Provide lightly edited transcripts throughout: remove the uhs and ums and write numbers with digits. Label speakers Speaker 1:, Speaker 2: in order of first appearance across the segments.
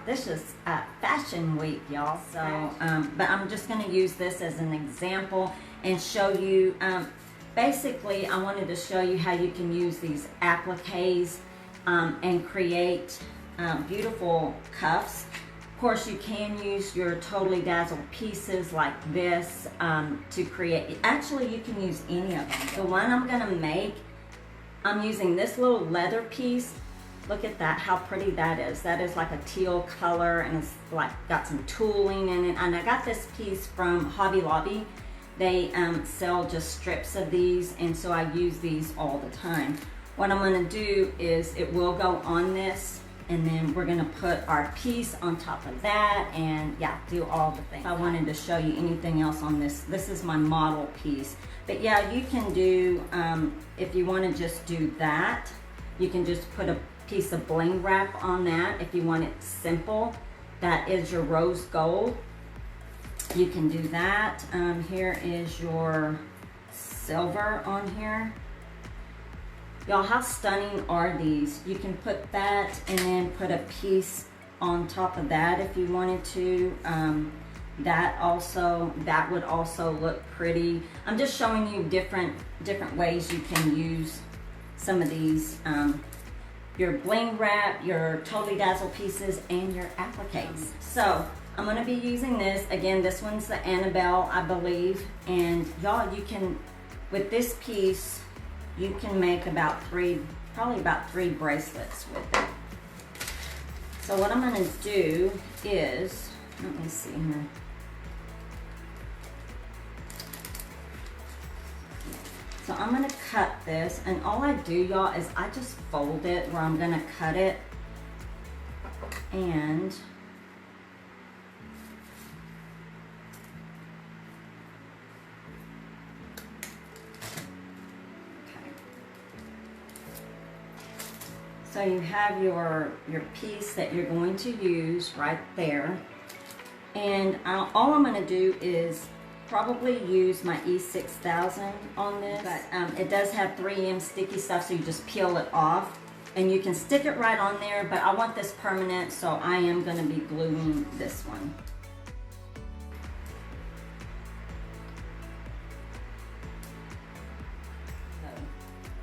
Speaker 1: This is Fashion Week, y'all. So, but I'm just going to use this as an example and show you. Basically, I wanted to show you how you can use these appliques and create beautiful cuffs. Of course, you can use your Totally Dazzled pieces like this to create. Actually, you can use any of them. The one I'm going to make, I'm using this little leather piece. Look at that, how pretty that is. That is like a teal color and it's like got some tooling in it. And I got this piece from Hobby Lobby. They sell just strips of these, and so I use these all the time. What I'm gonna do is it will go on this, and then we're gonna put our piece on top of that and yeah, do all the things. I wanted to show you anything else on this. This is my model piece. But yeah, you can do, if you wanna just do that, you can just put a piece of bling wrap on that if you want it simple. That is your rose gold. You can do that. Here is your silver on here. Y'all, how stunning are these? You can put that and then put a piece on top of that if you wanted to. That would also look pretty. I'm just showing you different ways you can use some of these. Your bling wrap, your Totally Dazzled pieces, and your appliques. So I'm gonna be using this. Again, this one's the Annabelle, I believe. And y'all, you can, with this piece, you can make probably about three bracelets with it. So what I'm gonna do is, let me see here. So I'm gonna cut this, and all I do, y'all, is I just fold it where I'm gonna cut it, and so you have your piece that you're going to use right there, and all I'm gonna do is probably use my E6000 on this, but it does have 3M sticky stuff, so you just peel it off and you can stick it right on there, but I want this permanent, so I am going to be gluing this one.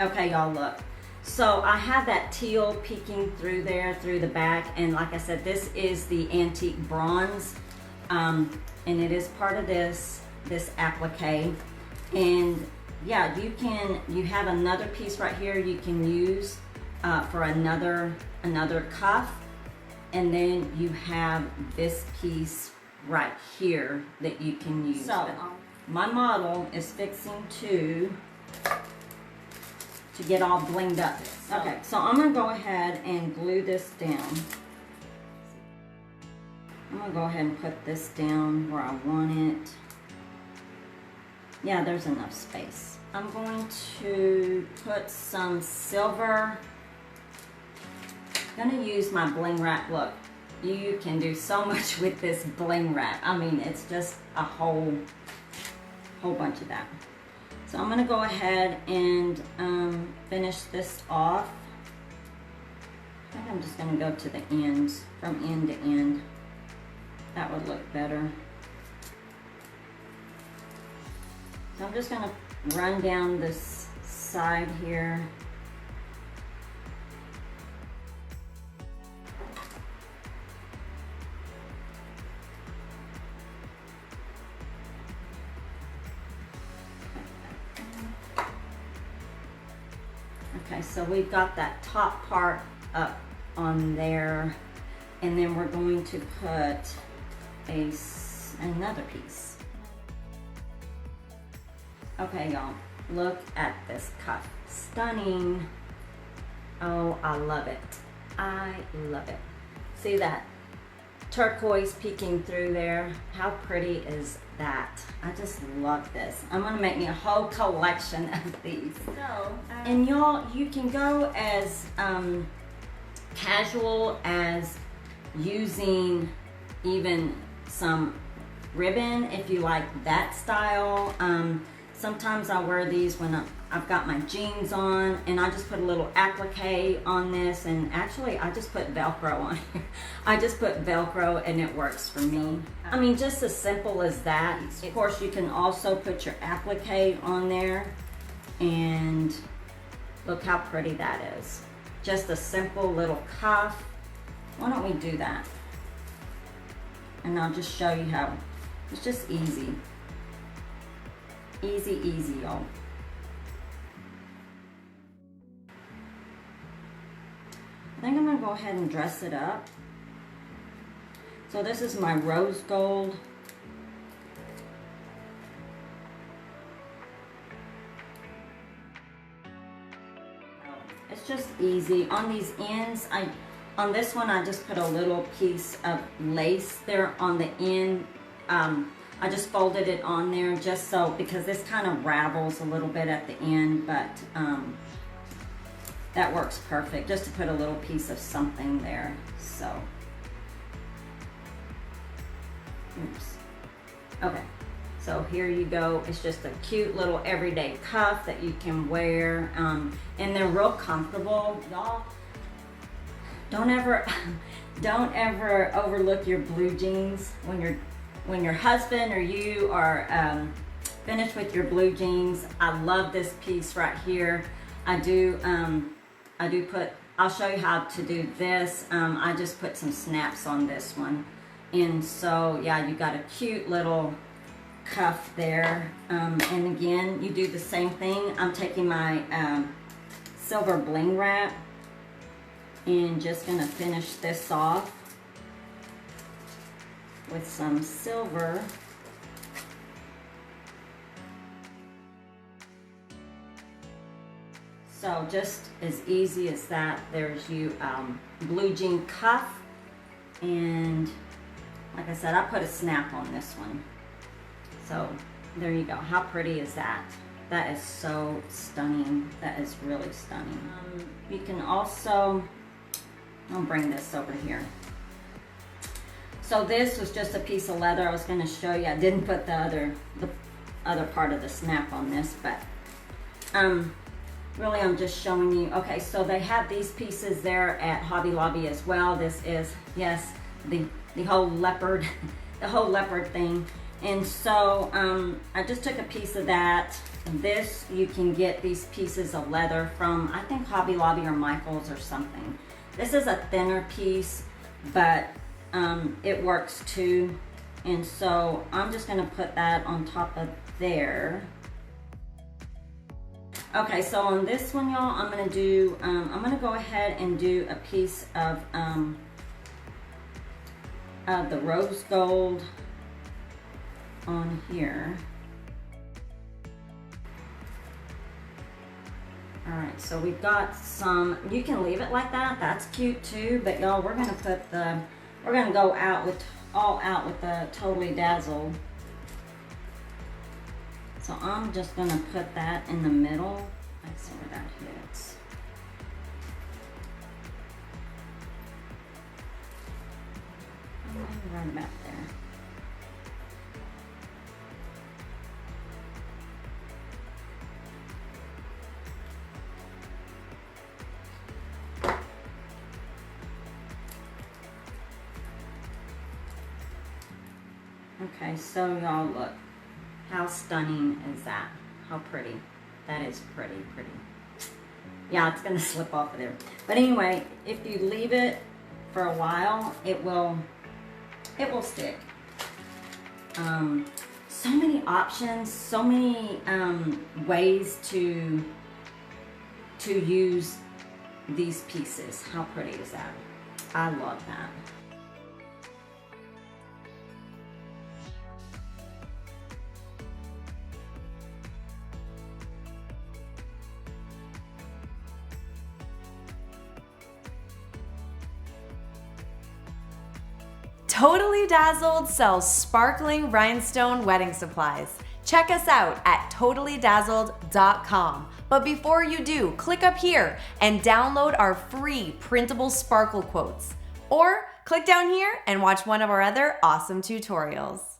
Speaker 1: Okay, y'all, look. So I have that teal peeking through there, through the back, and like I said, this is the antique bronze, and it is part of this applique. And yeah, you have another piece right here you can use for another cuff, and then you have this piece right here that you can use. So my model is fixing to get all blinged up. Okay, so I'm gonna go ahead and glue this down. I'm gonna go ahead and put this down where I want it. Yeah, there's enough space. I'm going to put some silver. I'm gonna use my bling wrap. Look, you can do so much with this bling wrap. I mean, it's just a whole bunch of that. So I'm gonna go ahead and finish this off. I think I'm just gonna go to the ends, from end to end. That would look better. So I'm just gonna run down this side here. Okay, so we've got that top part up on there, and then we're going to put another piece. Okay, y'all, look at this cuff. Stunning. Oh, I love it. I love it. See that turquoise peeking through there? How pretty is that? I just love this. I'm gonna make me a whole collection of these. And y'all, you can go as casual as using even some ribbon if you like that style. Sometimes I wear these when I've got my jeans on, and I just put a little applique on this, and actually I just put Velcro on here. I just put Velcro and it works for me. I mean, just as simple as that. Of course, you can also put your applique on there, and look how pretty that is. Just a simple little cuff. Why don't we do that? And I'll just show you how. It's just easy. Easy, easy, y'all. I think I'm gonna go ahead and dress it up. So this is my rose gold. It's just easy. On these ends, on this one I just put a little piece of lace there on the end. I just folded it on there just so, because this kind of ravels a little bit at the end, but that works perfect, just to put a little piece of something there. So, oops. Okay, so here you go. It's just a cute little everyday cuff that you can wear, and they're real comfortable. Y'all, don't ever overlook your blue jeans when your husband or you are finished with your blue jeans. I love this piece right here. I do put, I'll show you how to do this. I just put some snaps on this one. And so, yeah, you got a cute little cuff there. And again, you do the same thing. I'm taking my silver bling wrap and just gonna finish this off with some silver. So just as easy as that, there's you blue jean cuff, and like I said, I put a snap on this one. So there you go. How pretty is that? That is so stunning. That is really stunning. You can also, I'll bring this over here. So this was just a piece of leather I was going to show you. I didn't put the other part of the snap on this, but really I'm just showing you. Okay, so they have these pieces there at Hobby Lobby as well. This is, yes, the whole leopard, the whole leopard thing. And so I just took a piece of that. This, you can get these pieces of leather from, I think, Hobby Lobby or Michael's or something. This is a thinner piece, but it works too. And so I'm just gonna put that on top of there. Okay, so on this one, y'all, I'm gonna do, I'm gonna go ahead and do a piece of the rose gold on here. All right, so we've got some, you can leave it like that, that's cute too, but y'all, we're gonna put the, we're gonna go out with, all out with the Totally Dazzled. So I'm just gonna put that in the middle. Let's see where that hits. Right about there. Okay, so y'all look, how stunning is that? How pretty. That is pretty, pretty. Yeah, it's gonna slip off of there. But anyway, if you leave it for a while, it will stick. So many options, so many ways to use these pieces. How pretty is that? I love that.
Speaker 2: Totally Dazzled sells sparkling rhinestone wedding supplies. Check us out at totallydazzled.com. But before you do, click up here and download our free printable sparkle quotes. Or click down here and watch one of our other awesome tutorials.